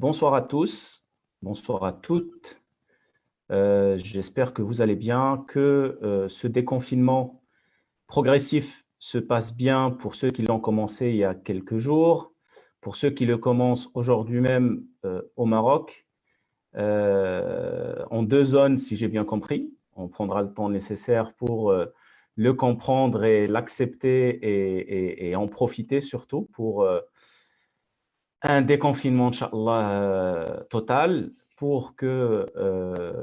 Bonsoir à tous, bonsoir à toutes. J'espère que vous allez bien, que ce déconfinement progressif se passe bien pour ceux qui l'ont commencé il y a quelques jours, pour ceux qui le commencent aujourd'hui même au Maroc, en 2 zones si j'ai bien compris. On prendra le temps nécessaire pour le comprendre et l'accepter et en profiter surtout pour un déconfinement, Inch'Allah, total pour que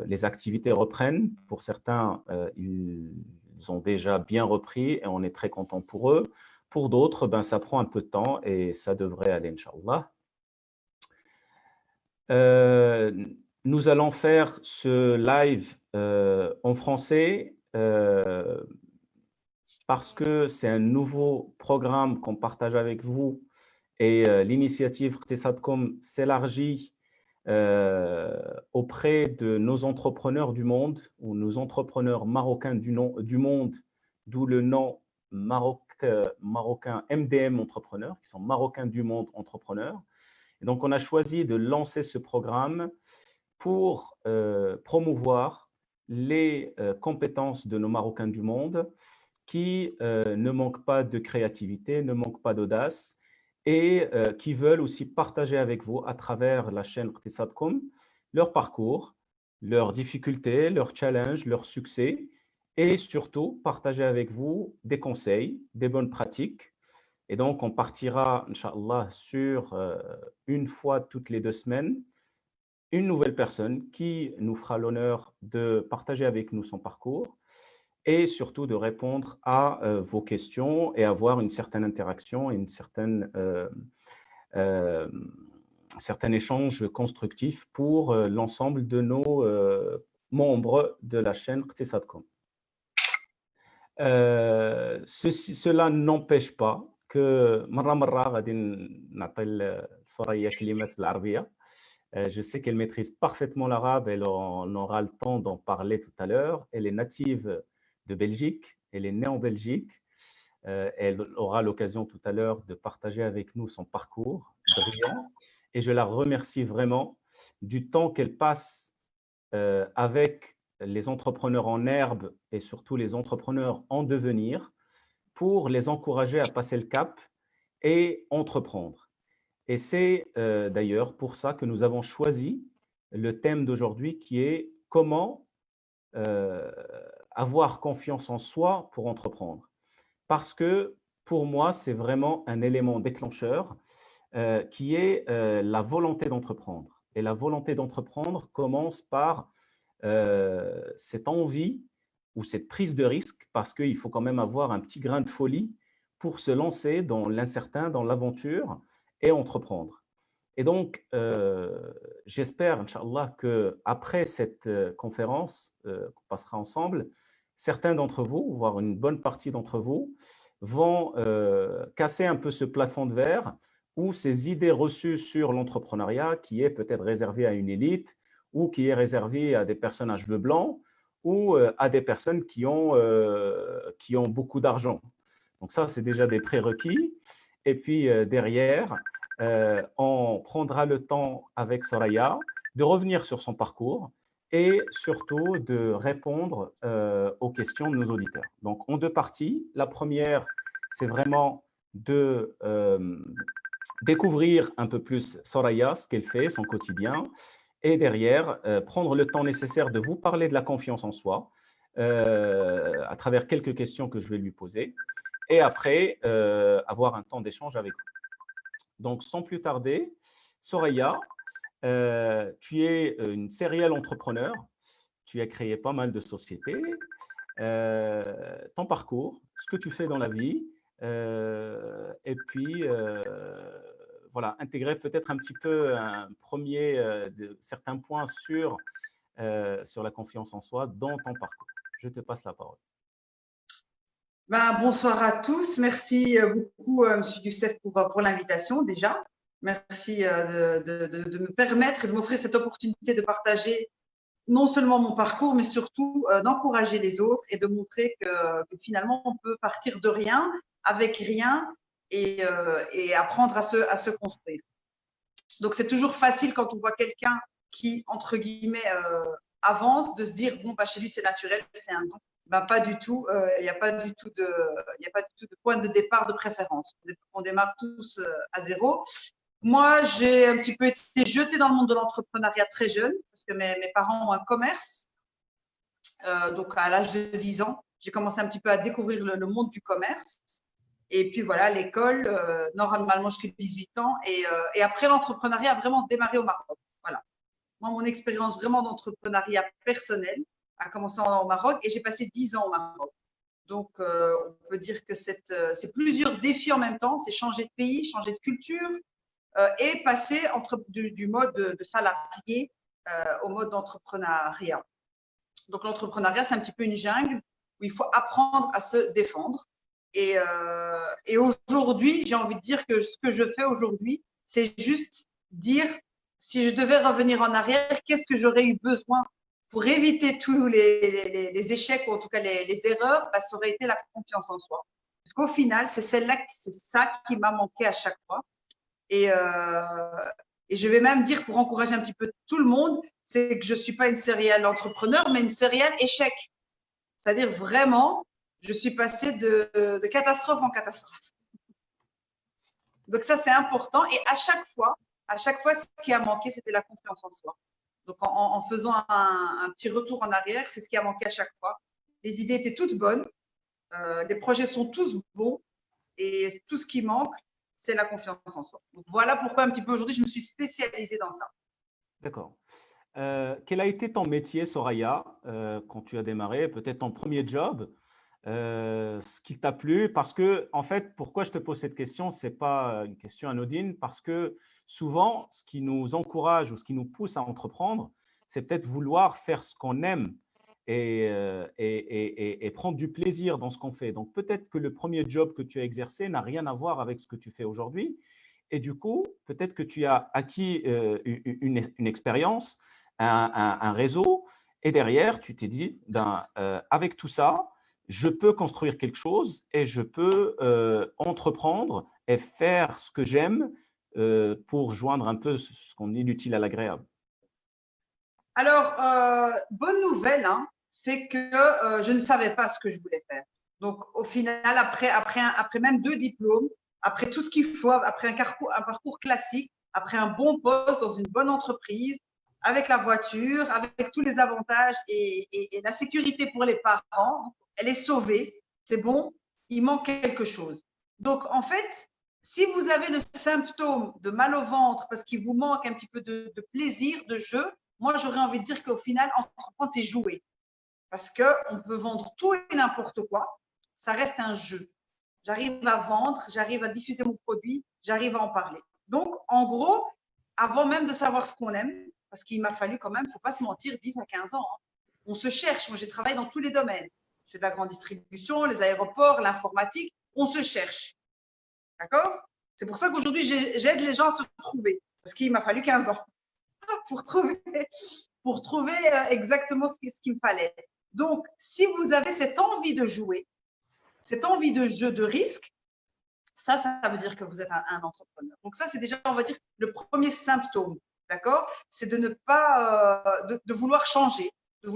les activités reprennent. Pour certains, ils ont déjà bien repris et on est très content pour eux. Pour d'autres, ben, ça prend un peu de temps et ça devrait aller, Inch'Allah. Nous allons faire ce live en français parce que c'est un nouveau programme qu'on partage avec vous et l'initiative Iqtisadcom s'élargit auprès de nos entrepreneurs du monde ou nos entrepreneurs marocains du monde, d'où le nom marocain MDM Entrepreneurs, qui sont Marocains du monde entrepreneurs. Et donc, on a choisi de lancer ce programme pour promouvoir les compétences de nos Marocains du monde qui ne manquent pas de créativité, ne manquent pas d'audace et qui veulent aussi partager avec vous à travers la chaîne Iqtisadcom leur parcours, leurs difficultés, leurs challenges, leurs succès et surtout partager avec vous des conseils, des bonnes pratiques. Et donc, on partira, Inch'Allah, sur une fois toutes les 2 semaines, une nouvelle personne qui nous fera l'honneur de partager avec nous son parcours et surtout de répondre à vos questions et avoir une certaine interaction et un certain échange constructif pour l'ensemble de nos membres de la chaîne Iqtisadcom. Cela n'empêche pas que مرة غادي نعطي لسوريا كلمات بالعربية. Je sais qu'elle maîtrise parfaitement l'arabe et on aura le temps d'en parler tout à l'heure. Elle est native de Belgique, elle est née en Belgique. Elle aura l'occasion tout à l'heure de partager avec nous son parcours brillant. Et je la remercie vraiment du temps qu'elle passe avec les entrepreneurs en herbe et surtout les entrepreneurs en devenir pour les encourager à passer le cap et entreprendre. Et c'est d'ailleurs pour ça que nous avons choisi le thème d'aujourd'hui qui est comment avoir confiance en soi pour entreprendre. Parce que pour moi, c'est vraiment un élément déclencheur qui est la volonté d'entreprendre. Et la volonté d'entreprendre commence par cette envie ou cette prise de risque, parce qu'il faut quand même avoir un petit grain de folie pour se lancer dans l'incertain, dans l'aventure et entreprendre. Et donc, j'espère, Inch'Allah, qu'après cette conférence qu'on passera ensemble, certains d'entre vous, voire une bonne partie d'entre vous, vont casser un peu ce plafond de verre ou ces idées reçues sur l'entrepreneuriat qui est peut-être réservé à une élite ou qui est réservé à des personnes à cheveux blancs ou à des personnes qui ont beaucoup d'argent. Donc ça, c'est déjà des prérequis. Et puis derrière, on prendra le temps avec Soraya de revenir sur son parcours et surtout de répondre aux questions de nos auditeurs. Donc, en 2 parties. La première, c'est vraiment de découvrir un peu plus Soraya, ce qu'elle fait, son quotidien, et derrière, prendre le temps nécessaire de vous parler de la confiance en soi à travers quelques questions que je vais lui poser, et après, avoir un temps d'échange avec vous. Donc, sans plus tarder, Soraya, tu es une serial entrepreneur, tu as créé pas mal de sociétés, ton parcours, ce que tu fais dans la vie, et puis voilà, intégrer peut-être un petit peu un premier de certains points sur la confiance en soi dans ton parcours. Je te passe la parole. Bonsoir à tous. Merci beaucoup, Monsieur Youssef, pour l'invitation déjà. Merci de me permettre et de m'offrir cette opportunité de partager non seulement mon parcours, mais surtout d'encourager les autres et de montrer que finalement, on peut partir de rien, avec rien, et apprendre à se construire. Donc, c'est toujours facile quand on voit quelqu'un qui, entre guillemets, avance, de se dire, bon, bah, chez lui, c'est naturel, c'est un don. Ben, pas du tout. Il n'y a pas du tout de point de départ de préférence. On démarre tous à zéro. Moi, j'ai un petit peu été jetée dans le monde de l'entrepreneuriat très jeune, parce que mes parents ont un commerce. Donc, à l'âge de 10 ans, j'ai commencé un petit peu à découvrir le monde du commerce. Et puis voilà, l'école, normalement jusqu'à 18 ans. Et après, l'entrepreneuriat a vraiment démarré au Maroc. Voilà. Moi, mon expérience vraiment d'entrepreneuriat personnel a commencé au Maroc et j'ai passé 10 ans au Maroc. Donc, on peut dire que c'est plusieurs défis en même temps. C'est changer de pays, changer de culture et passer du mode de salarié au mode d'entrepreneuriat. Donc, l'entrepreneuriat, c'est un petit peu une jungle où il faut apprendre à se défendre. Et aujourd'hui, j'ai envie de dire que ce que je fais aujourd'hui, c'est juste dire, si je devais revenir en arrière, qu'est-ce que j'aurais eu besoin pour éviter tous les échecs ou en tout cas les erreurs, bah, ça aurait été la confiance en soi. Parce qu'au final, c'est ça qui m'a manqué à chaque fois. Et je vais même dire, pour encourager un petit peu tout le monde, c'est que je ne suis pas une serial entrepreneur, mais une serial échec. C'est-à-dire vraiment, je suis passée de catastrophe en catastrophe. Donc ça, c'est important. Et à chaque fois, ce qui a manqué, c'était la confiance en soi. Donc en faisant un petit retour en arrière, c'est ce qui a manqué à chaque fois. Les idées étaient toutes bonnes, les projets sont tous bons, et tout ce qui manque, c'est la confiance en soi. Donc voilà pourquoi un petit peu aujourd'hui, je me suis spécialisée dans ça. D'accord. Quel a été ton métier, Soraya, quand tu as démarré, peut-être ton premier job, ce qui t'a plu? Parce que, en fait, pourquoi je te pose cette question, ce n'est pas une question anodine, parce que souvent, ce qui nous encourage ou ce qui nous pousse à entreprendre, c'est peut-être vouloir faire ce qu'on aime et prendre du plaisir dans ce qu'on fait. Donc, peut-être que le premier job que tu as exercé n'a rien à voir avec ce que tu fais aujourd'hui. Et du coup, peut-être que tu as acquis une expérience, un réseau, et derrière, tu t'es dit, ben, avec tout ça, je peux construire quelque chose et je peux entreprendre et faire ce que j'aime pour joindre un peu ce qu'on dit l'utile à l'agréable. Alors, bonne nouvelle, hein, c'est que je ne savais pas ce que je voulais faire. Donc, au final, après même 2 diplômes, après tout ce qu'il faut, après un parcours classique, après un bon poste dans une bonne entreprise, avec la voiture, avec tous les avantages et la sécurité pour les parents, elle est sauvée, c'est bon, il manque quelque chose. Donc, en fait, si vous avez le symptôme de mal au ventre parce qu'il vous manque un petit peu de plaisir, de jeu, moi, j'aurais envie de dire qu'au final, entreprendre, c'est jouer. Parce qu'on peut vendre tout et n'importe quoi, ça reste un jeu. J'arrive à vendre, j'arrive à diffuser mon produit, j'arrive à en parler. Donc, en gros, avant même de savoir ce qu'on aime, parce qu'il m'a fallu quand même, il ne faut pas se mentir, 10 à 15 ans. Hein. On se cherche. Moi, j'ai travaillé dans tous les domaines. Je fais de la grande distribution, les aéroports, l'informatique. On se cherche. D'accord? C'est pour ça qu'aujourd'hui, j'aide les gens à se trouver. Parce qu'il m'a fallu 15 ans pour trouver exactement ce qu'il me fallait. Donc, si vous avez cette envie de jouer, cette envie de jeu, de risque, ça veut dire que vous êtes un entrepreneur. Donc ça, c'est déjà, on va dire, le premier symptôme, d'accord? C'est de ne pas, de vouloir changer, de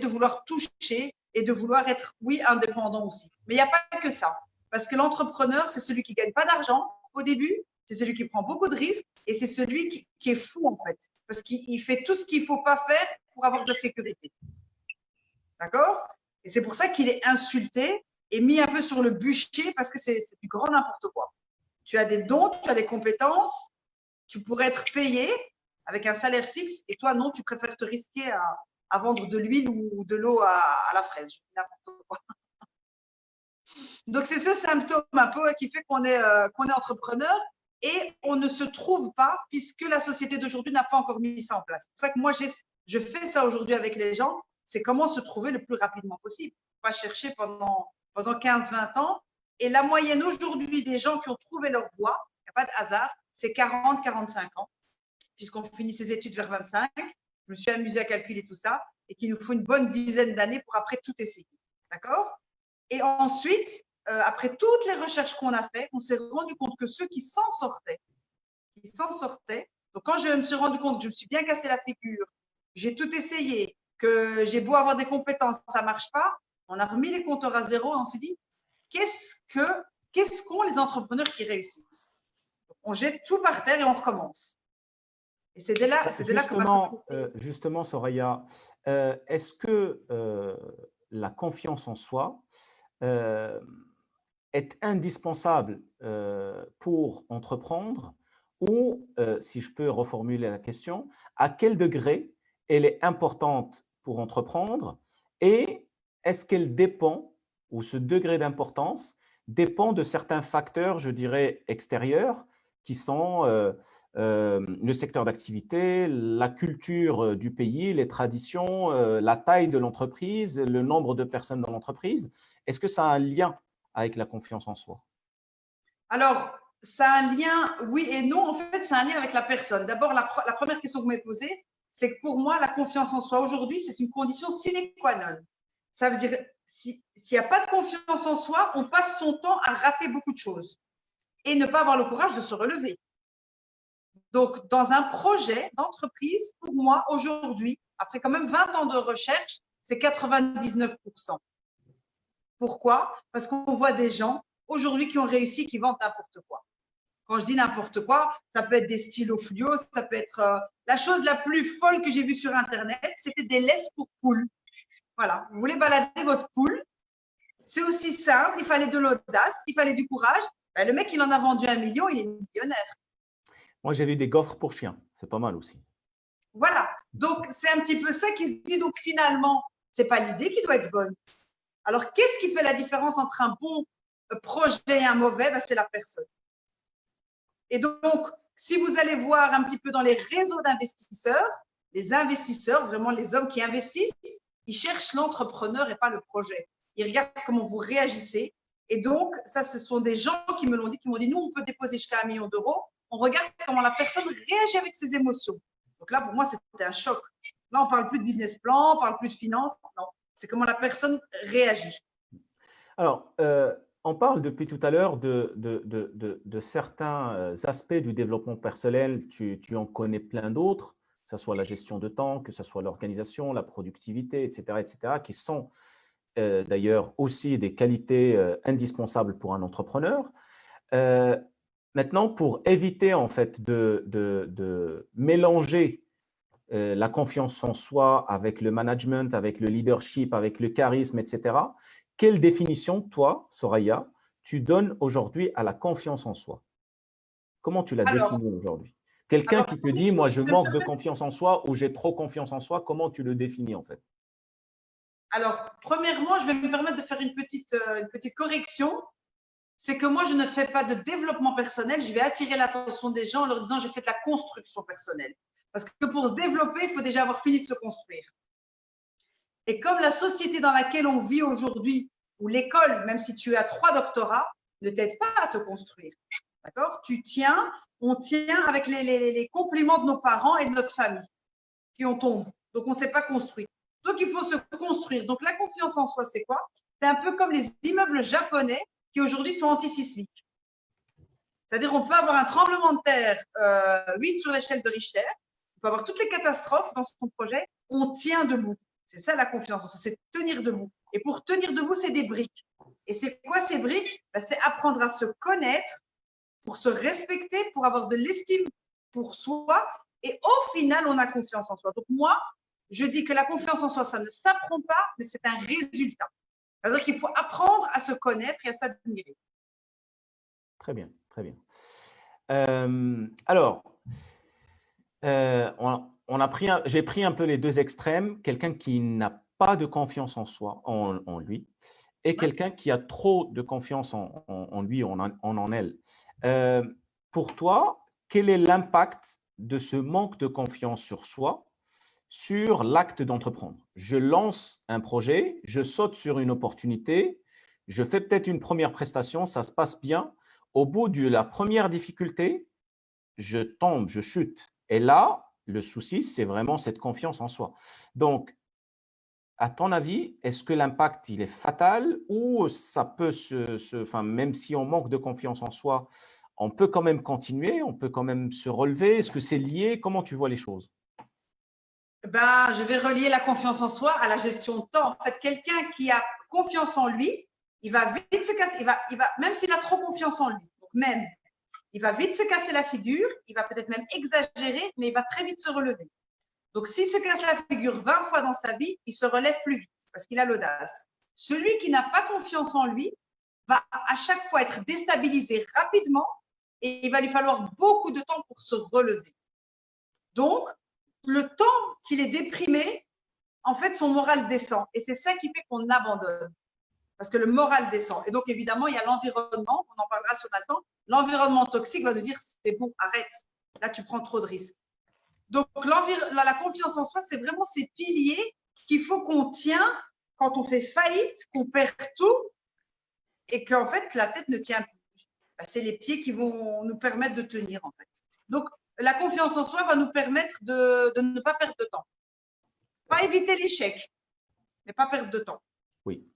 vouloir toucher et de vouloir être, oui, indépendant aussi. Mais il n'y a pas que ça. Parce que l'entrepreneur, c'est celui qui ne gagne pas d'argent au début, c'est celui qui prend beaucoup de risques et c'est celui qui est fou, en fait. Parce qu'il fait tout ce qu'il ne faut pas faire pour avoir de la sécurité. D'accord? Et c'est pour ça qu'il est insulté et mis un peu sur le bûcher parce que c'est du grand n'importe quoi. Tu as des dons, tu as des compétences, tu pourrais être payé avec un salaire fixe et toi, non, tu préfères te risquer à vendre de l'huile ou de l'eau à la fraise. N'importe quoi. Donc, c'est ce symptôme un peu qui fait qu'on est entrepreneur et on ne se trouve pas puisque la société d'aujourd'hui n'a pas encore mis ça en place. C'est pour ça que moi, je fais ça aujourd'hui avec les gens, c'est comment se trouver le plus rapidement possible. Pas chercher pendant 15-20 ans. Et la moyenne aujourd'hui des gens qui ont trouvé leur voie, il n'y a pas de hasard, c'est 40-45 ans, puisqu'on finit ses études vers 25. Je me suis amusée à calculer tout ça et qu'il nous faut une bonne dizaine d'années pour après tout essayer. D'accord? Et ensuite, après toutes les recherches qu'on a faites, on s'est rendu compte que ceux qui s'en sortaient, qui s'en sortaient. Donc, quand je me suis rendu compte que je me suis bien cassé la figure, j'ai tout essayé, que j'ai beau avoir des compétences, ça ne marche pas, on a remis les compteurs à zéro et on s'est dit, qu'est-ce qu'ont les entrepreneurs qui réussissent? On jette tout par terre et on recommence. Et c'est de là que ma société… Justement, Soraya, est-ce que la confiance en soi est indispensable pour entreprendre ou, si je peux reformuler la question, à quel degré elle est importante pour entreprendre et est-ce qu'elle dépend, ou ce degré d'importance dépend de certains facteurs, je dirais, extérieurs, qui sont le secteur d'activité, la culture du pays, les traditions, la taille de l'entreprise, le nombre de personnes dans l'entreprise. Est-ce que ça a un lien avec la confiance en soi? Alors, ça a un lien, oui et non. En fait, c'est un lien avec la personne. D'abord, la première question que vous m'avez posée, c'est que pour moi, la confiance en soi aujourd'hui, c'est une condition sine qua non. Ça veut dire, s'il n'y a pas de confiance en soi, on passe son temps à rater beaucoup de choses et ne pas avoir le courage de se relever. Donc, dans un projet d'entreprise, pour moi, aujourd'hui, après quand même 20 ans de recherche, c'est 99%. Pourquoi? Parce qu'on voit des gens aujourd'hui qui ont réussi, qui vendent n'importe quoi. Quand je dis n'importe quoi, ça peut être des stylos fluo, ça peut être… la chose la plus folle que j'ai vue sur Internet, c'était des laisses pour poules. Voilà, vous voulez balader votre poule, c'est aussi simple, il fallait de l'audace, il fallait du courage. Ben, le mec, il en a vendu 1 million, il est millionnaire. Moi, j'ai vu des gaufres pour chiens. C'est pas mal aussi. Voilà, donc c'est un petit peu ça qui se dit. Donc finalement, c'est pas l'idée qui doit être bonne. Alors, qu'est-ce qui fait la différence entre un bon projet et un mauvais? Ben, c'est la personne. Et donc, si vous allez voir un petit peu dans les réseaux d'investisseurs, les investisseurs, vraiment les hommes qui investissent, ils cherchent l'entrepreneur et pas le projet. Ils regardent comment vous réagissez. Et donc, ça, ce sont des gens qui me l'ont dit, qui m'ont dit, nous, on peut déposer jusqu'à 1 million d'euros. On regarde comment la personne réagit avec ses émotions. Donc là, pour moi, c'était un choc. Là, on ne parle plus de business plan, on ne parle plus de finance. Non, c'est comment la personne réagit. Alors, on parle depuis tout à l'heure de certains aspects du développement personnel. Tu en connais plein d'autres, que ce soit la gestion de temps, que ce soit l'organisation, la productivité, etc., qui sont d'ailleurs aussi des qualités indispensables pour un entrepreneur. Maintenant, pour éviter en fait de mélanger la confiance en soi avec le management, avec le leadership, avec le charisme, etc., quelle définition, toi, Soraya, tu donnes aujourd'hui à la confiance en soi? Comment tu la définis aujourd'hui? Quelqu'un qui te dit, moi, je manque de confiance en soi ou j'ai trop confiance en soi, comment tu le définis en fait? Alors, premièrement, je vais me permettre de faire une petite correction. C'est que moi, je ne fais pas de développement personnel. Je vais attirer l'attention des gens en leur disant, je fais de la construction personnelle. Parce que pour se développer, il faut déjà avoir fini de se construire. Et comme la société dans laquelle on vit aujourd'hui, ou l'école, même si tu as 3 doctorats, ne t'aide pas à te construire. D'accord? On tient avec les compliments de nos parents et de notre famille. Puis on tombe. Donc, on ne s'est pas construit. Donc, il faut se construire. Donc, la confiance en soi, c'est quoi? C'est un peu comme les immeubles japonais qui aujourd'hui sont antisismiques. C'est-à-dire, on peut avoir un tremblement de terre 8 sur l'échelle de Richter, on peut avoir toutes les catastrophes dans son projet, on tient debout. C'est ça la confiance, c'est tenir debout. Et pour tenir debout, c'est des briques. Et c'est quoi ces briques? Ben, c'est apprendre à se connaître, pour se respecter, pour avoir de l'estime pour soi. Et au final, on a confiance en soi. Donc moi, je dis que la confiance en soi, ça ne s'apprend pas, mais c'est un résultat. C'est-à-dire qu'il faut apprendre à se connaître et à s'admirer. Très bien, très bien. Alors, j'ai pris un peu les deux extrêmes, quelqu'un qui n'a pas de confiance en soi, en lui, et quelqu'un qui a trop de confiance en lui, en elle. Pour toi, quel est l'impact de ce manque de confiance sur soi sur l'acte d'entreprendre? Je lance un projet, je saute sur une opportunité, je fais peut-être une première prestation, ça se passe bien. Au bout de la première difficulté, je tombe, je chute. Et là, le souci, c'est vraiment cette confiance en soi. Donc, à ton avis, est-ce que l'impact, il est fatal ou ça peut enfin, même si on manque de confiance en soi, on peut quand même continuer, on peut quand même se relever. Est-ce que c'est lié? Comment tu vois les choses? Ben, je vais relier la confiance en soi à la gestion de temps. En fait, quelqu'un qui a confiance en lui, il va vite se casser, même s'il a trop confiance en lui, donc même, il va vite se casser la figure, il va peut-être même exagérer, mais il va très vite se relever. Donc, s'il se casse la figure 20 fois dans sa vie, il se relève plus vite parce qu'il a l'audace. Celui qui n'a pas confiance en lui va à chaque fois être déstabilisé rapidement et il va lui falloir beaucoup de temps pour se relever. Donc, le temps qu'il est déprimé, en fait, son moral descend. Et c'est ça qui fait qu'on abandonne. Parce que le moral descend. Et donc, évidemment, il y a l'environnement, on en parlera si on a le temps. L'environnement toxique va nous dire, c'est bon, arrête. Là, tu prends trop de risques. Donc, la confiance en soi, c'est vraiment ces piliers qu'il faut qu'on tient quand on fait faillite, qu'on perd tout et qu'en fait, la tête ne tient plus. C'est les pieds qui vont nous permettre de tenir, en fait. Donc, la confiance en soi va nous permettre de ne pas perdre de temps. Pas éviter l'échec, mais pas perdre de temps. Oui.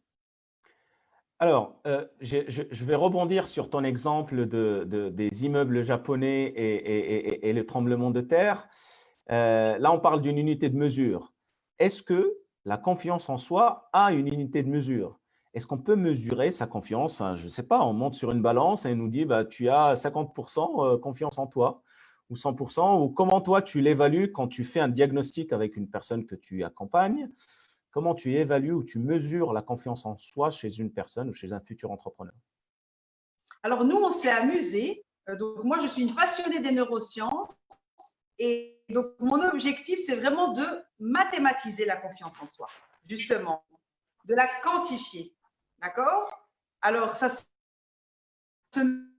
Alors, je vais rebondir sur ton exemple des immeubles japonais et le tremblement de terre. Là, on parle d'une unité de mesure. Est-ce que la confiance en soi a une unité de mesure? Est-ce qu'on peut mesurer sa confiance? Enfin, je ne sais pas, on monte sur une balance et on nous dit bah, tu as 50% confiance en toi ou 100%, ou comment toi tu l'évalues quand tu fais un diagnostic avec une personne que tu accompagnes? Comment tu évalues ou tu mesures la confiance en soi chez une personne ou chez un futur entrepreneur? Alors, nous, on s'est amusés. Donc, moi, je suis une passionnée des neurosciences. Et donc, mon objectif, c'est vraiment de mathématiser la confiance en soi, justement, de la quantifier. D'accord? Alors, ça se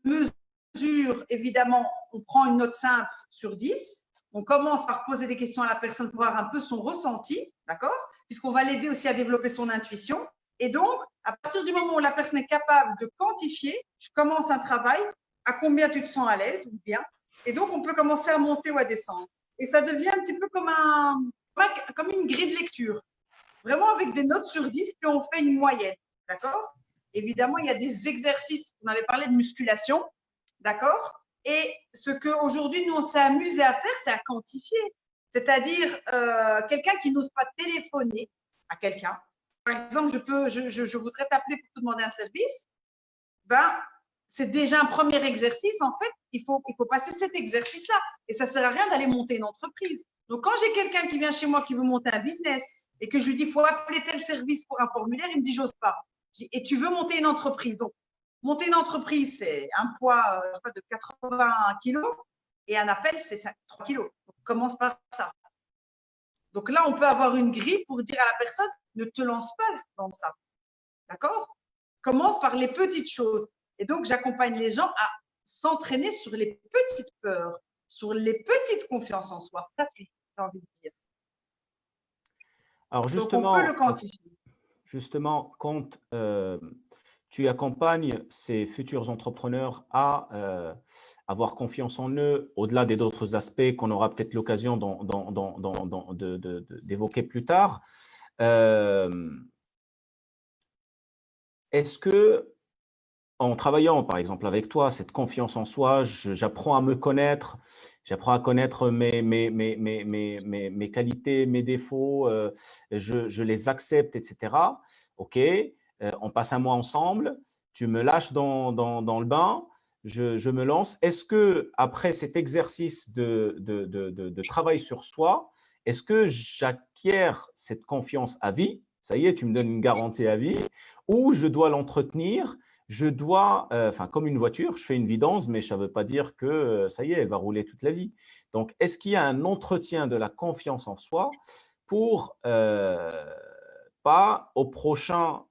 mesure, évidemment, on prend une note simple sur 10. On commence par poser des questions à la personne pour avoir un peu son ressenti, d'accord? Puisqu'on va l'aider aussi à développer son intuition. Et donc, à partir du moment où la personne est capable de quantifier, je commence un travail, à combien tu te sens à l'aise ou bien. Et donc, on peut commencer à monter ou à descendre. Et ça devient un petit peu comme une grille de lecture. Vraiment avec des notes sur 10, puis on fait une moyenne. D'accord? Évidemment, il y a des exercices. On avait parlé de musculation. D'accord? Et ce qu'aujourd'hui, nous, on s'est amusé à faire, c'est à quantifier. C'est-à-dire, quelqu'un qui n'ose pas téléphoner à quelqu'un. Par exemple, je voudrais t'appeler pour te demander un service. Ben, c'est déjà un premier exercice. En fait, il faut passer cet exercice-là. Et ça ne sert à rien d'aller monter une entreprise. Donc, quand j'ai quelqu'un qui vient chez moi qui veut monter un business et que je lui dis, il faut appeler tel service pour un formulaire, il me dit, j'ose pas. Et tu veux monter une entreprise. Donc, monter une entreprise, c'est un poids de 80 kilos et un appel, c'est 3 kilos. Donc, commence par ça. Donc là, on peut avoir une grille pour dire à la personne, ne te lance pas dans ça. D'accord? Commence par les petites choses. Et donc, j'accompagne les gens à s'entraîner sur les petites peurs, sur les petites confiances en soi. Ça, j'ai envie de dire. Alors justement, donc, on peut le quantifier. Justement, quand tu accompagnes ces futurs entrepreneurs à avoir confiance en eux, au-delà des d'autres aspects qu'on aura peut-être l'occasion d'évoquer plus tard, est-ce que, en travaillant par exemple avec toi, cette confiance en soi, j'apprends à me connaître, j'apprends à connaître mes qualités, mes défauts, je les accepte, etc. OK, on passe un mois ensemble, tu me lâches dans le bain, je me lance. Est-ce que après cet exercice de travail sur soi, est-ce que j'acquiers cette confiance à vie? Ça y est, tu me donnes une garantie à vie, ou je dois l'entretenir? Je dois, enfin, comme une voiture, je fais une vidange, mais ça ne veut pas dire que ça y est, elle va rouler toute la vie. Donc, est-ce qu'il y a un entretien de la confiance en soi pour pas aux prochaines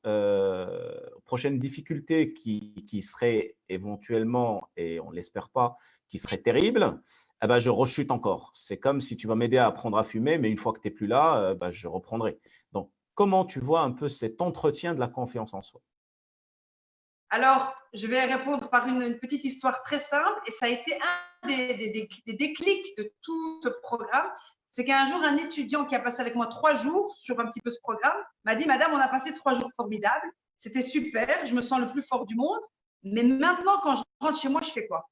difficultés qui seraient éventuellement, et on ne l'espère pas, qui seraient terribles, eh ben, je rechute encore. C'est comme si tu vas m'aider à apprendre à fumer, mais une fois que tu n'es plus là, ben, je reprendrai. Donc, comment tu vois un peu cet entretien de la confiance en soi? Alors, je vais répondre par une petite histoire très simple et ça a été un des déclics de tout ce programme. C'est qu'un jour, un étudiant qui a passé avec moi 3 jours sur un petit peu ce programme m'a dit, Madame, on a passé 3 jours formidables, c'était super, je me sens le plus fort du monde, mais maintenant, quand je rentre chez moi, je fais quoi?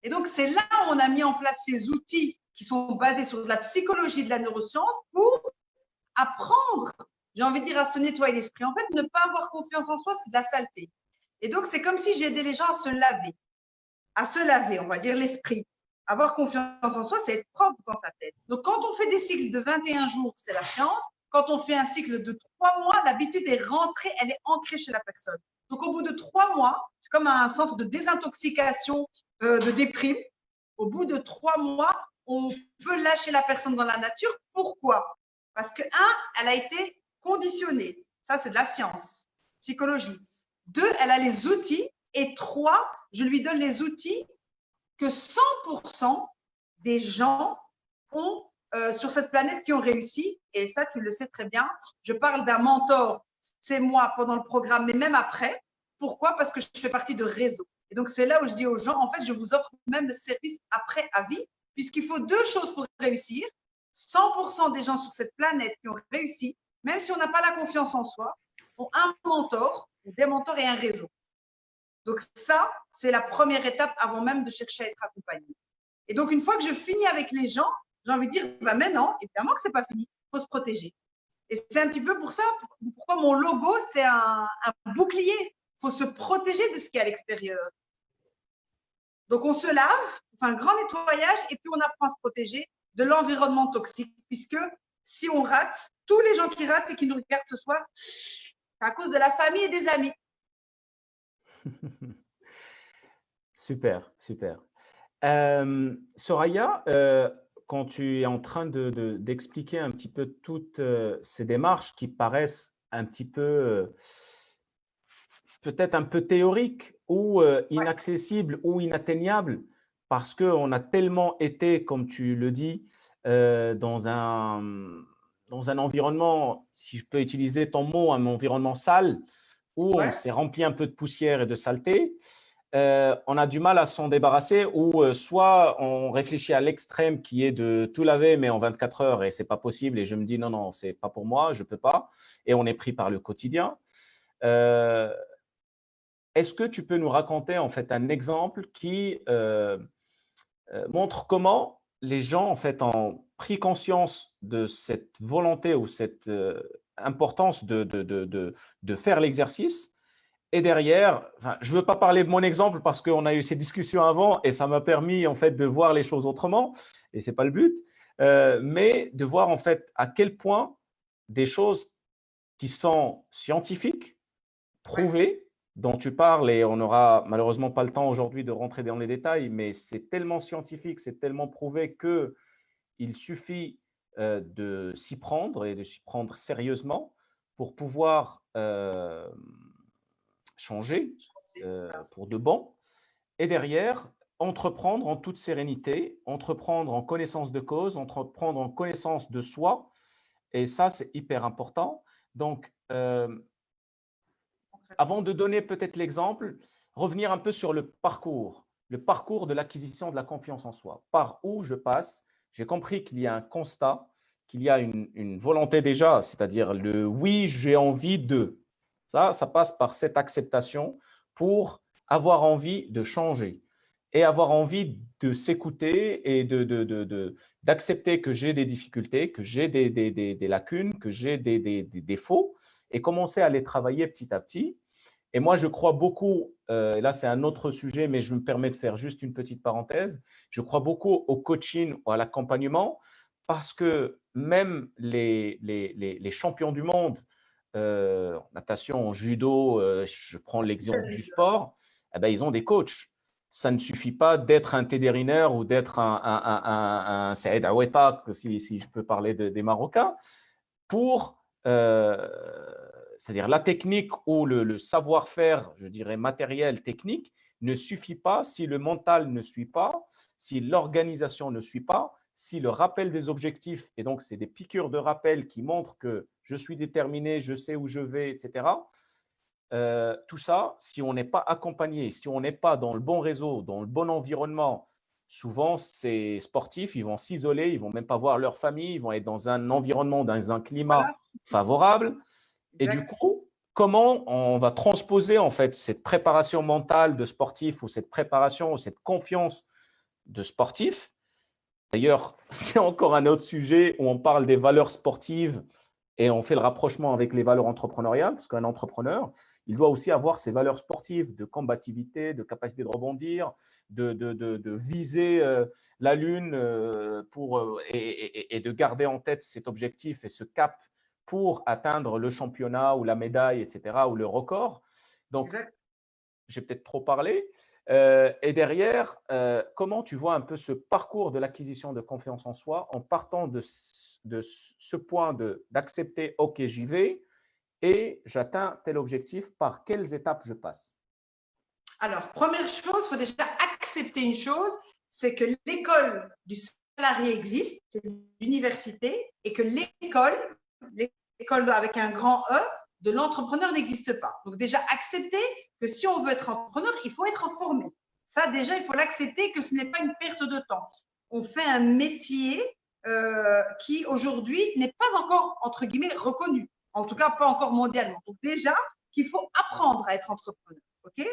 Et donc, c'est là où on a mis en place ces outils qui sont basés sur la psychologie de la neuroscience pour apprendre, j'ai envie de dire, à se nettoyer l'esprit. En fait, ne pas avoir confiance en soi, c'est de la saleté. Et donc, c'est comme si j'aidais les gens à se laver, on va dire, l'esprit. Avoir confiance en soi, c'est être propre dans sa tête. Donc, quand on fait des cycles de 21 jours, c'est la science. Quand on fait un cycle de 3 mois, l'habitude est rentrée, elle est ancrée chez la personne. Donc, au bout de 3 mois, c'est comme un centre de désintoxication de déprime. Au bout de 3 mois, on peut lâcher la personne dans la nature. Pourquoi? Parce que, elle a été conditionnée. Ça, c'est de la science, psychologie. 2, elle a les outils. Et 3, je lui donne les outils que 100% des gens ont sur cette planète qui ont réussi. Et ça, tu le sais très bien. Je parle d'un mentor, c'est moi pendant le programme, mais même après. Pourquoi? Parce que je fais partie de réseau. Et donc, c'est là où je dis aux gens, en fait, je vous offre même le service après à vie, puisqu'il faut 2 choses pour réussir. 100% des gens sur cette planète qui ont réussi, même si on n'a pas la confiance en soi, ont un mentor, ou des mentors et un réseau. Donc ça, c'est la première étape avant même de chercher à être accompagné. Et donc, une fois que je finis avec les gens, j'ai envie de dire, maintenant, évidemment que ce n'est pas fini, il faut se protéger. Et c'est un petit peu pour ça, pourquoi mon logo, c'est un bouclier. Il faut se protéger de ce qui est à l'extérieur. Donc, on se lave, on fait un grand nettoyage et puis on apprend à se protéger de l'environnement toxique, puisque si on rate, tous les gens qui ratent et qui nous regardent ce soir, c'est à cause de la famille et des amis. Super, super. Soraya, quand tu es en train d'expliquer un petit peu toutes ces démarches qui paraissent un petit peu, peut-être un peu théoriques ou inaccessibles ou inatteignables, parce qu'on a tellement été, comme tu le dis, dans un environnement, si je peux utiliser ton mot, un environnement sale, où on s'est rempli un peu de poussière et de saleté. On a du mal à s'en débarrasser ou soit on réfléchit à l'extrême qui est de tout laver mais en 24 heures et c'est pas possible et je me dis non, non, c'est pas pour moi, je peux pas et on est pris par le quotidien. Est-ce que tu peux nous raconter en fait un exemple qui montre comment les gens en fait ont pris conscience de cette volonté ou cette importance de faire l'exercice? Et derrière, enfin, je ne veux pas parler de mon exemple parce qu'on a eu ces discussions avant et ça m'a permis en fait de voir les choses autrement et ce n'est pas le but, mais de voir en fait à quel point des choses qui sont scientifiques, prouvées, dont tu parles et on n'aura malheureusement pas le temps aujourd'hui de rentrer dans les détails, mais c'est tellement scientifique, c'est tellement prouvé qu'il suffit de s'y prendre et de s'y prendre sérieusement pour pouvoir changer pour de bon, et derrière, entreprendre en toute sérénité, entreprendre en connaissance de cause, entreprendre en connaissance de soi, et ça, c'est hyper important. Donc, avant de donner peut-être l'exemple, revenir un peu sur le parcours de l'acquisition de la confiance en soi. Par où je passe? J'ai compris qu'il y a un constat, qu'il y a une volonté déjà, c'est-à-dire le « oui, j'ai envie de ». Ça passe par cette acceptation pour avoir envie de changer et avoir envie de s'écouter et d'accepter que j'ai des difficultés, que j'ai des lacunes, que j'ai des défauts et commencer à les travailler petit à petit. Et moi, je crois beaucoup, et là c'est un autre sujet, mais je me permets de faire juste une petite parenthèse, je crois beaucoup au coaching ou à l'accompagnement parce que même les champions du monde, en natation, en judo, je prends l'exemple du sport, eh ben, ils ont des coachs. Ça ne suffit pas d'être un Teddy Riner ou d'être un Saïd Aoueta, si je peux parler des Marocains, pour, c'est-à-dire la technique ou le savoir-faire, je dirais matériel, technique, ne suffit pas si le mental ne suit pas, si l'organisation ne suit pas, si le rappel des objectifs, et donc c'est des piqûres de rappel qui montrent que je suis déterminé, je sais où je vais, etc. Tout ça, si on n'est pas accompagné, si on n'est pas dans le bon réseau, dans le bon environnement, souvent ces sportifs, ils vont s'isoler, ils ne vont même pas voir leur famille, ils vont être dans un environnement, dans un climat favorable. Et du coup, comment on va transposer en fait cette préparation mentale de sportif ou cette préparation ou cette confiance de sportif. D'ailleurs, c'est encore un autre sujet où on parle des valeurs sportives et on fait le rapprochement avec les valeurs entrepreneuriales, parce qu'un entrepreneur, il doit aussi avoir ses valeurs sportives de combativité, de capacité de rebondir, de viser la lune et de garder en tête cet objectif et ce cap pour atteindre le championnat ou la médaille, etc., ou le record. Donc, Exact. j'ai peut-être trop parlé. Et derrière, comment tu vois un peu ce parcours de l'acquisition de confiance en soi en partant de ce point d'accepter, OK, j'y vais et j'atteins tel objectif, par quelles étapes je passe? Alors, première chose, il faut déjà accepter une chose, c'est que l'école du salarié existe, c'est l'université, et que l'école avec un grand E, de l'entrepreneur n'existe pas. Donc déjà, accepter que si on veut être entrepreneur, il faut être formé. Ça, déjà, il faut l'accepter que ce n'est pas une perte de temps. On fait un métier qui, aujourd'hui, n'est pas encore, entre guillemets, reconnu. En tout cas, pas encore mondialement. Donc déjà, qu'il faut apprendre à être entrepreneur. OK?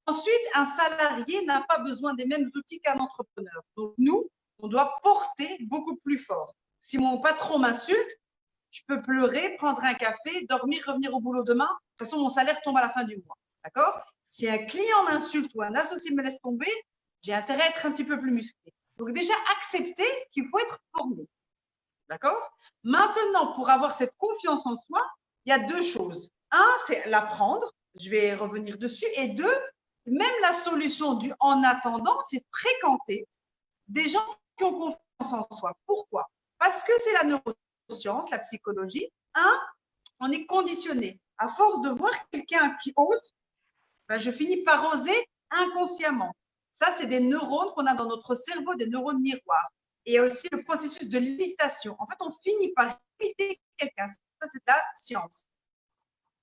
Ensuite, un salarié n'a pas besoin des mêmes outils qu'un entrepreneur. Donc, nous, on doit porter beaucoup plus fort. Si mon patron m'insulte, je peux pleurer, prendre un café, dormir, revenir au boulot demain. De toute façon, mon salaire tombe à la fin du mois. D'accord? Si un client m'insulte ou un associé me laisse tomber, j'ai intérêt à être un petit peu plus musclé. Donc, déjà, accepter qu'il faut être formé. D'accord? Maintenant, pour avoir cette confiance en soi, il y a deux choses. Un, c'est l'apprendre. Je vais revenir dessus. Et deux, même la solution du en attendant, c'est fréquenter des gens qui ont confiance en soi. Pourquoi? Parce que c'est la neuroscience, la psychologie. Un, on est conditionné. À force de voir quelqu'un qui ose, ben, je finis par oser inconsciemment. Ça, c'est des neurones qu'on a dans notre cerveau, des neurones miroirs. Et il y a aussi le processus de l'imitation. En fait, on finit par imiter quelqu'un. Ça, c'est de la science.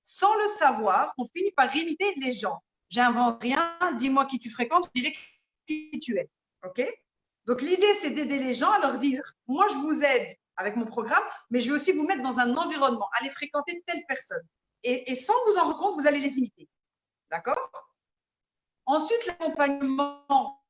Sans le savoir, on finit par imiter les gens. J'invente rien, dis-moi qui tu fréquentes, je dirai qui tu es. OK? Donc, l'idée, c'est d'aider les gens à leur dire, moi, je vous aide avec mon programme, mais je vais aussi vous mettre dans un environnement, allez fréquenter telle personne. Et sans vous en rendre compte, vous allez les imiter. D'accord? Ensuite, l'accompagnement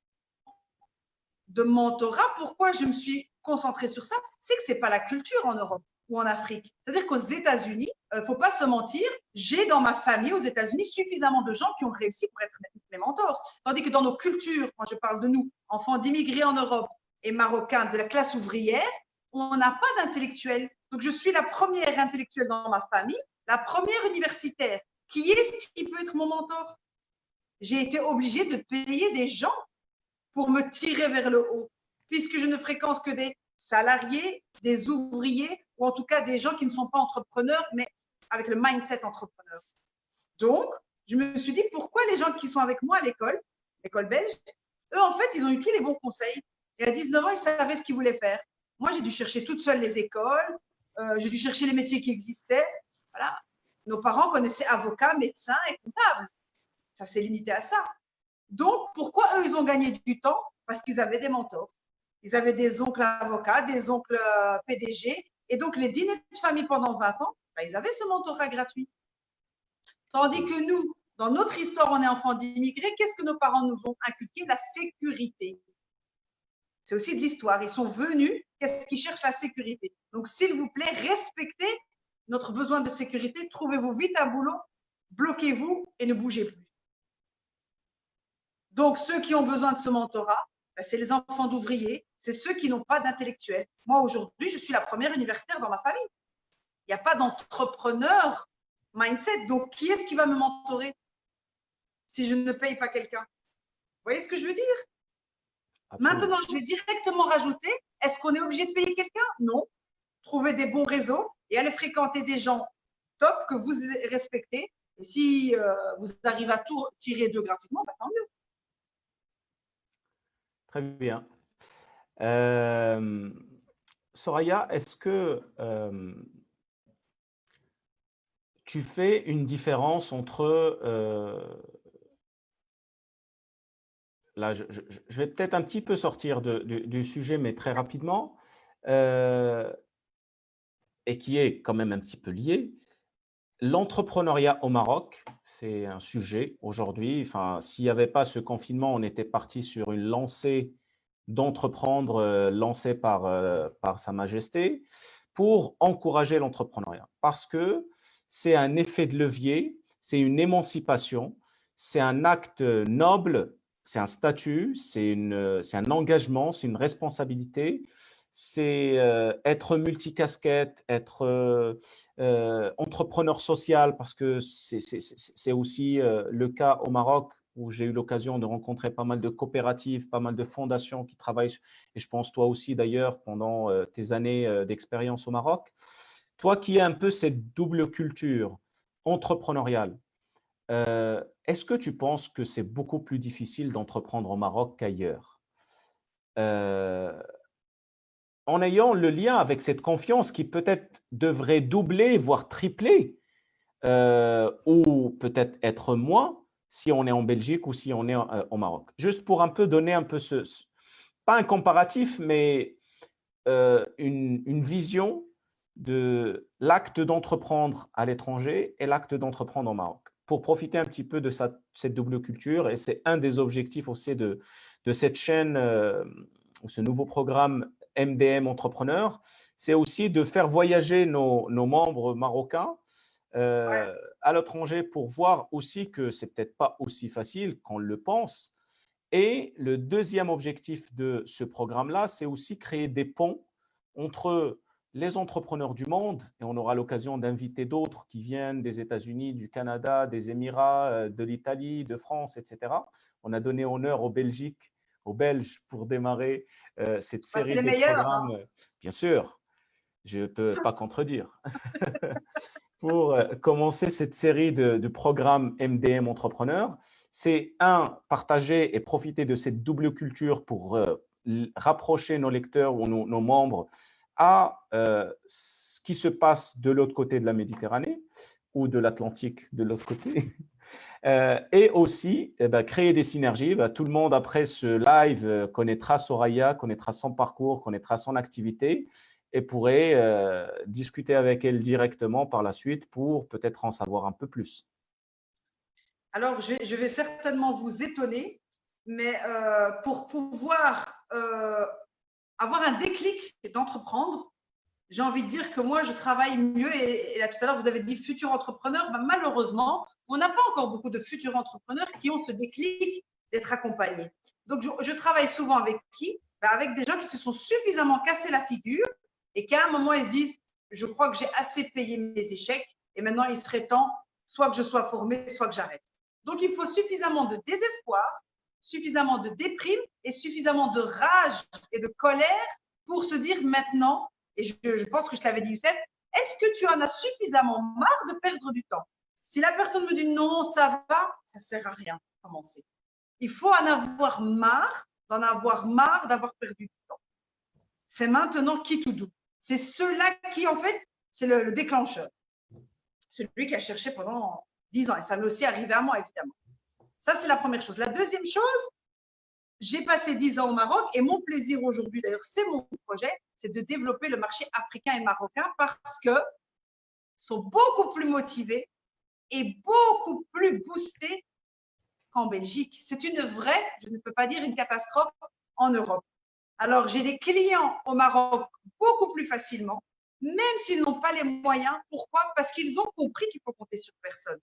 de mentorat, pourquoi je me suis concentrée sur ça? C'est que ce n'est pas la culture en Europe ou en Afrique. C'est-à-dire qu'aux États-Unis, il ne faut pas se mentir, j'ai dans ma famille aux États-Unis suffisamment de gens qui ont réussi pour être mes mentors. Tandis que dans nos cultures, quand je parle de nous, enfants d'immigrés en Europe et marocains de la classe ouvrière, on n'a pas d'intellectuels. Donc, je suis la première intellectuelle dans ma famille, la première universitaire. Qui est-ce qui peut être mon mentor? J'ai été obligée de payer des gens pour me tirer vers le haut, puisque je ne fréquente que des salariés, des ouvriers, ou en tout cas des gens qui ne sont pas entrepreneurs, mais avec le mindset entrepreneur. Donc, je me suis dit, pourquoi les gens qui sont avec moi à l'école belge, eux, en fait, ils ont eu tous les bons conseils. Et à 19 ans, ils savaient ce qu'ils voulaient faire. Moi, j'ai dû chercher toute seule les écoles, j'ai dû chercher les métiers qui existaient. Voilà. Nos parents connaissaient avocats, médecins et comptables. Ça s'est limité à ça. Donc, pourquoi eux, ils ont gagné du temps? Parce qu'ils avaient des mentors. Ils avaient des oncles avocats, des oncles PDG. Et donc, les dîners de famille pendant 20 ans, ben, ils avaient ce mentorat gratuit. Tandis que nous, dans notre histoire, on est enfants d'immigrés. Qu'est-ce que nos parents nous ont inculqué? La sécurité. C'est aussi de l'histoire. Ils sont venus, qu'est-ce qu'ils cherchent? La sécurité. Donc, s'il vous plaît, respectez notre besoin de sécurité. Trouvez-vous vite un boulot, bloquez-vous et ne bougez plus. Donc, ceux qui ont besoin de ce mentorat, c'est les enfants d'ouvriers, c'est ceux qui n'ont pas d'intellectuels. Moi, aujourd'hui, je suis la première universitaire dans ma famille. Il n'y a pas d'entrepreneur mindset. Donc, qui est-ce qui va me mentorer si je ne paye pas quelqu'un? Vous voyez ce que je veux dire? Absolument. Maintenant, je vais directement rajouter, est-ce qu'on est obligé de payer quelqu'un? Non. Trouvez des bons réseaux et allez fréquenter des gens top que vous respectez. Et si vous arrivez à tout tirer d'eux gratuitement, bah, tant mieux. Très bien. Soraya, est-ce que tu fais une différence entre… là, je vais peut-être un petit peu sortir du sujet, mais très rapidement, et qui est quand même un petit peu lié. L'entrepreneuriat au Maroc, c'est un sujet aujourd'hui. Enfin, s'il n'y avait pas ce confinement, on était parti sur une lancée d'entreprendre lancé par Sa Majesté pour encourager l'entrepreneuriat. Parce que c'est un effet de levier, c'est une émancipation, c'est un acte noble, c'est un statut, c'est un engagement, c'est une responsabilité, c'est être multicasquette, être entrepreneur social, parce que c'est aussi le cas au Maroc, où j'ai eu l'occasion de rencontrer pas mal de coopératives, pas mal de fondations qui travaillent, et je pense toi aussi d'ailleurs, pendant tes années d'expérience au Maroc. Toi qui as un peu cette double culture entrepreneuriale, est-ce que tu penses que c'est beaucoup plus difficile d'entreprendre au Maroc qu'ailleurs? Euh, En ayant le lien avec cette confiance qui peut-être devrait doubler, voire tripler, ou peut-être être moins si on est en Belgique ou si on est au Maroc. Juste pour un peu donner un peu pas un comparatif, mais une vision de l'acte d'entreprendre à l'étranger et l'acte d'entreprendre au Maroc, pour profiter un petit peu de cette double culture. Et c'est un des objectifs aussi de cette chaîne, ce nouveau programme MDM Entrepreneur, c'est aussi de faire voyager nos membres marocains à l'étranger pour voir aussi que c'est peut-être pas aussi facile qu'on le pense. Et le deuxième objectif de ce programme-là, c'est aussi créer des ponts entre les entrepreneurs du monde, et on aura l'occasion d'inviter d'autres qui viennent des États-Unis, du Canada, des Émirats, de l'Italie, de France, etc. On a donné honneur aux Belges pour démarrer cette Bah, c'est série les de meilleurs, programmes. hein. Bien sûr, je ne peux pas contredire. Pour commencer cette série de programmes MDM Entrepreneur, c'est partager et profiter de cette double culture pour rapprocher nos lecteurs ou nos membres à ce qui se passe de l'autre côté de la Méditerranée ou de l'Atlantique de l'autre côté. Et aussi créer des synergies. Tout le monde, après ce live, connaîtra Soraya, connaîtra son parcours, connaîtra son activité et pourrait discuter avec elle directement par la suite pour peut-être en savoir un peu plus. Alors, je vais certainement vous étonner, mais pour pouvoir avoir un déclic d'entreprendre, j'ai envie de dire que moi, je travaille mieux. Et là, tout à l'heure, vous avez dit futur entrepreneur. Ben, malheureusement, on n'a pas encore beaucoup de futurs entrepreneurs qui ont ce déclic d'être accompagnés. Donc, je travaille souvent avec qui? Ben, avec des gens qui se sont suffisamment cassés la figure et qu'à un moment, ils se disent, je crois que j'ai assez payé mes échecs et maintenant, il serait temps soit que je sois formé, soit que j'arrête. Donc, il faut suffisamment de désespoir, suffisamment de déprime et suffisamment de rage et de colère pour se dire maintenant, et je pense que je t'avais dit, Youssef, est-ce que tu en as suffisamment marre de perdre du temps? Si la personne me dit non, ça va, ça sert à rien de commencer. Il faut en avoir marre, d'avoir perdu du temps. C'est maintenant qui tout doux. C'est ceux-là qui, en fait, c'est le déclencheur. Celui qui a cherché pendant 10 ans. Et ça m'est aussi arrivé à moi, évidemment. Ça, c'est la première chose. La deuxième chose, j'ai passé 10 ans au Maroc et mon plaisir aujourd'hui, d'ailleurs, c'est mon projet, c'est de développer le marché africain et marocain parce qu'ils sont beaucoup plus motivés et beaucoup plus boostés qu'en Belgique. C'est une vraie, je ne peux pas dire une catastrophe en Europe. Alors, j'ai des clients au Maroc beaucoup plus facilement, même s'ils n'ont pas les moyens. Pourquoi? Parce qu'ils ont compris qu'il faut compter sur personne.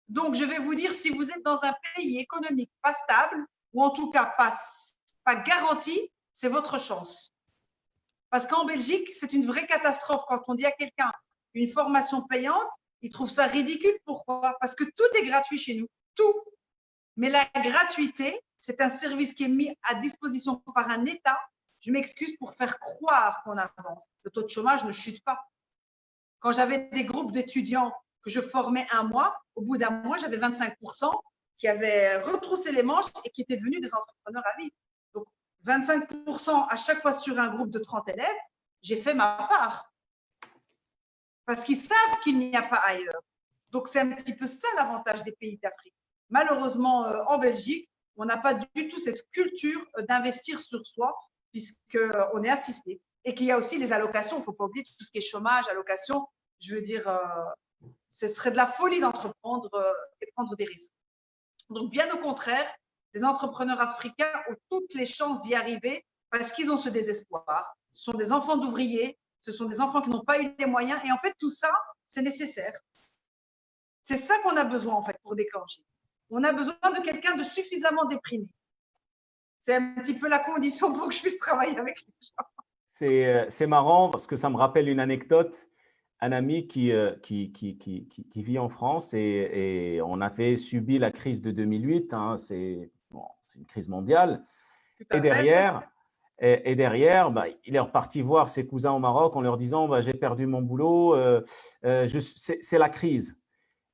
Donc, je vais vous dire, si vous êtes dans un pays économique pas stable, ou en tout cas pas garanti, c'est votre chance. Parce qu'en Belgique, c'est une vraie catastrophe. Quand on dit à quelqu'un une formation payante, il trouve ça ridicule. Pourquoi? Parce que tout est gratuit chez nous. Tout. Mais la gratuité, c'est un service qui est mis à disposition par un État. Je m'excuse pour faire croire qu'on avance. Le taux de chômage ne chute pas. Quand j'avais des groupes d'étudiants que je formais un mois, au bout d'un mois, j'avais 25% qui avaient retroussé les manches et qui étaient devenus des entrepreneurs à vie. Donc, 25% à chaque fois sur un groupe de 30 élèves, j'ai fait ma part. Parce qu'ils savent qu'il n'y a pas ailleurs. Donc, c'est un petit peu ça l'avantage des pays d'Afrique. Malheureusement, en Belgique, on n'a pas du tout cette culture d'investir sur soi, puisqu'on est assisté. Et qu'il y a aussi les allocations, il ne faut pas oublier tout ce qui est chômage, allocations. Je veux dire, ce serait de la folie d'entreprendre et prendre des risques. Donc, bien au contraire, Les entrepreneurs africains ont toutes les chances d'y arriver parce qu'ils ont ce désespoir. Ce sont des enfants d'ouvriers, ce sont des enfants qui n'ont pas eu les moyens. Et en fait, tout ça, c'est nécessaire. C'est ça qu'on a besoin, en fait, pour déclencher. On a besoin de quelqu'un de suffisamment déprimé. C'est un petit peu la condition pour que je puisse travailler avec les gens. C'est marrant parce que ça me rappelle une anecdote. Un ami qui vit en France et on avait subi la crise de 2008. Hein, c'est une crise mondiale. Et derrière, bah, il est reparti voir ses cousins au Maroc en leur disant bah, « j'ai perdu mon boulot, c'est la crise ».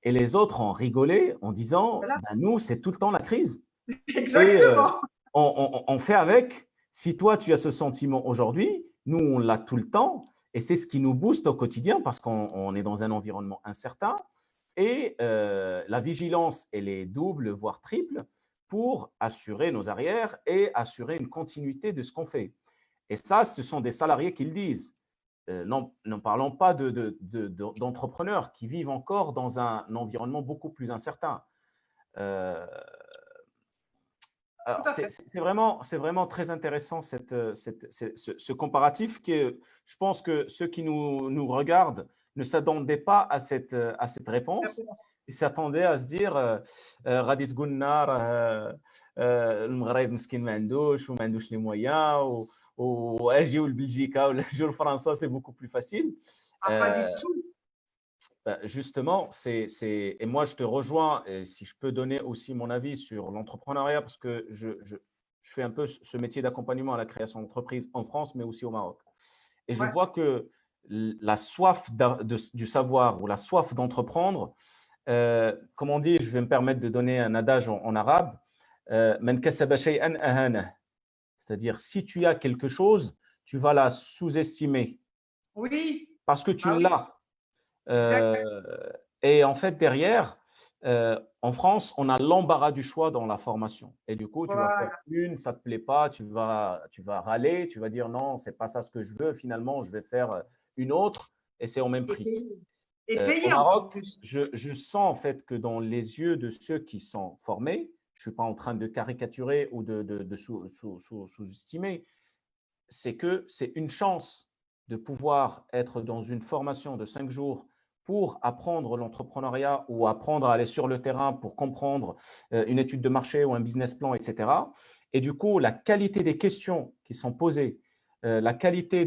Et les autres ont rigolé en disant Voilà. bah, « nous, c'est tout le temps la crise ». Exactement. Et, on fait avec. Si toi, tu as ce sentiment aujourd'hui, nous, on l'a tout le temps. Et c'est ce qui nous booste au quotidien parce qu'on est dans un environnement incertain. Et la vigilance, elle est double, voire triple, pour assurer nos arrières et assurer une continuité de ce qu'on fait. Et ça, ce sont des salariés qui le disent. N'en parlons pas d'entrepreneurs qui vivent encore dans un environnement beaucoup plus incertain. C'est vraiment très intéressant ce comparatif que je pense que ceux qui nous regardent ne s'attendaient pas à cette réponse. Ils s'attendaient à se dire غادي تقول لنا المغرب مسكين ما عندوش les moyens واجيو لبلجيكا ولا اجيو لفرنسا c'est beaucoup plus facile. Pas du tout. Justement, et moi je te rejoins, et si je peux donner aussi mon avis sur l'entrepreneuriat, parce que je fais un peu ce métier d'accompagnement à la création d'entreprises en France, mais aussi au Maroc. Et je vois que la soif du savoir ou la soif d'entreprendre, comme on dit, je vais me permettre de donner un adage en arabe, Man kasaba shay'an ahana. C'est-à-dire, si tu as quelque chose, tu vas la sous-estimer. Oui. Parce que tu l'as. Et en fait, derrière, en France, on a l'embarras du choix dans la formation. Et du coup, tu vas faire une, ça ne te plaît pas, tu vas râler, tu vas dire non, ce n'est pas ça ce que je veux. Finalement, je vais faire une autre et c'est au même prix. Et payer au Maroc, en plus. Je sens en fait que dans les yeux de ceux qui sont formés, je ne suis pas en train de caricaturer ou de sous-estimer, c'est que c'est une chance de pouvoir être dans une formation de 5 jours pour apprendre l'entrepreneuriat ou apprendre à aller sur le terrain pour comprendre une étude de marché ou un business plan, etc. Et du coup, la qualité des questions qui sont posées, la qualité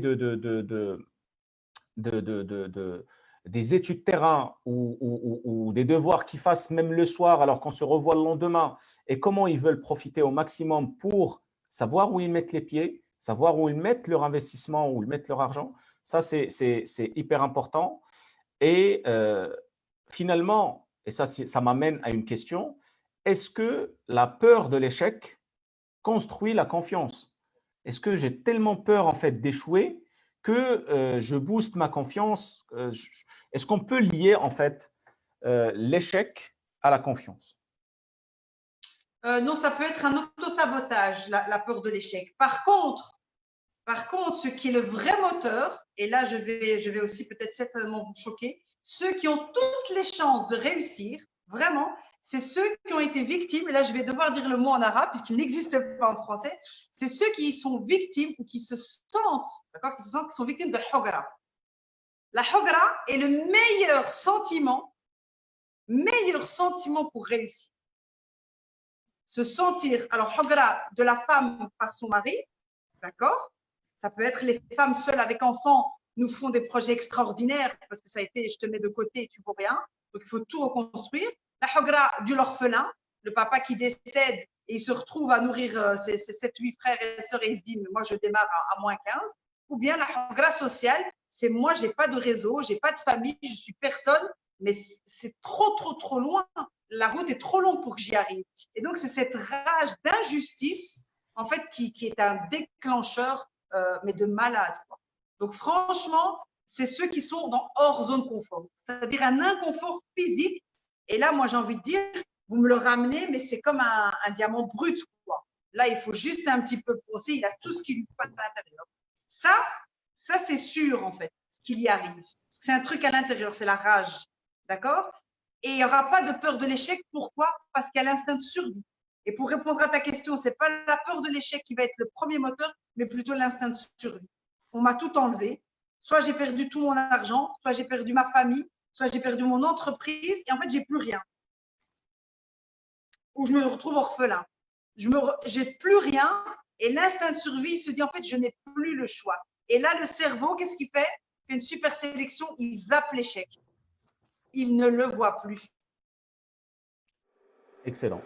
des études terrain ou des devoirs qu'ils fassent même le soir alors qu'on se revoit le lendemain et comment ils veulent profiter au maximum pour savoir où ils mettent les pieds, savoir où ils mettent leur investissement, où ils mettent leur argent. Ça, c'est hyper important. Et finalement, et ça m'amène à une question, est-ce que la peur de l'échec construit la confiance? Est-ce que j'ai tellement peur en fait d'échouer que je booste ma confiance? Est-ce qu'on peut lier en fait l'échec à la confiance? Non, ça peut être un autosabotage, la peur de l'échec. Par contre, ce qui est le vrai moteur, et là je vais aussi peut-être certainement vous choquer, ceux qui ont toutes les chances de réussir, vraiment, c'est ceux qui ont été victimes, et là je vais devoir dire le mot en arabe puisqu'il n'existe pas en français, c'est ceux qui sont victimes ou qui se sentent, d'accord, qui sont victimes de hogra. La hogra est le meilleur sentiment pour réussir. Se sentir, alors hogra de la femme par son mari, d'accord? Ça peut être les femmes seules avec enfants nous font des projets extraordinaires parce que ça a été je te mets de côté et tu vaux rien. Donc il faut tout reconstruire. La hogra de l'orphelin, le papa qui décède et il se retrouve à nourrir ses 7-8 frères et sœurs et il se dit mais moi je démarre à moins 15. Ou bien la hogra sociale, c'est moi j'ai pas de réseau, j'ai pas de famille, je suis personne, mais c'est trop loin. La route est trop longue pour que j'y arrive. Et donc c'est cette rage d'injustice en fait qui est un déclencheur mais de malade, quoi. Donc franchement, c'est ceux qui sont hors zone confort, c'est-à-dire un inconfort physique. Et là, moi, j'ai envie de dire, vous me le ramenez, mais c'est comme un diamant brut, quoi. Là, il faut juste un petit peu brosser, il a tout ce qui lui faut à l'intérieur. Ça c'est sûr, en fait, ce qu'il y arrive. C'est un truc à l'intérieur, c'est la rage, d'accord? Et il n'y aura pas de peur de l'échec. Pourquoi? Parce qu'il y a l'instinct de survie. Et pour répondre à ta question, ce n'est pas la peur de l'échec qui va être le premier moteur, mais plutôt l'instinct de survie. On m'a tout enlevé. Soit j'ai perdu tout mon argent, soit j'ai perdu ma famille, soit j'ai perdu mon entreprise, et en fait, j'ai plus rien. Ou je me retrouve orphelin. J'ai plus rien, et l'instinct de survie se dit, en fait, je n'ai plus le choix. Et là, le cerveau, qu'est-ce qu'il fait? Il fait une super sélection, il zappe l'échec. Il ne le voit plus. Excellent.